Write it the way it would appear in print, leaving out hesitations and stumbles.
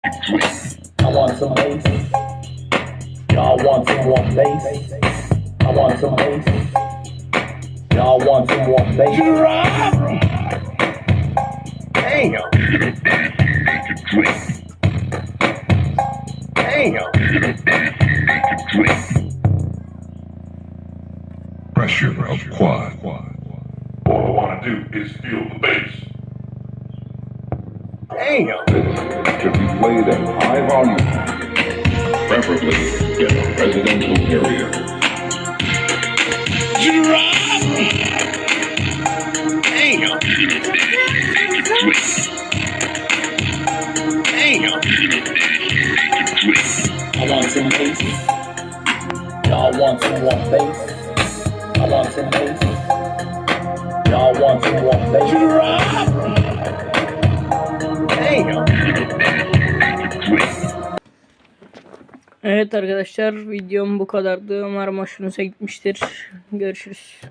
I want some bass. Y'all want some more bass? I want some bass. Y'all want some more bass? Drop! Damn! Damn! Pressure of quad. All I want to do is feel the bass. Damn! Should be played at high volume, preferably in a residential area. Drop! Damn! Damn! I want some bass. Y'all want some more bass? I want some bass. Y'all want some more bass? Drop! Damn! Evet arkadaşlar, videom bu kadardı. Umarım hoşunuza gitmiştir. Görüşürüz.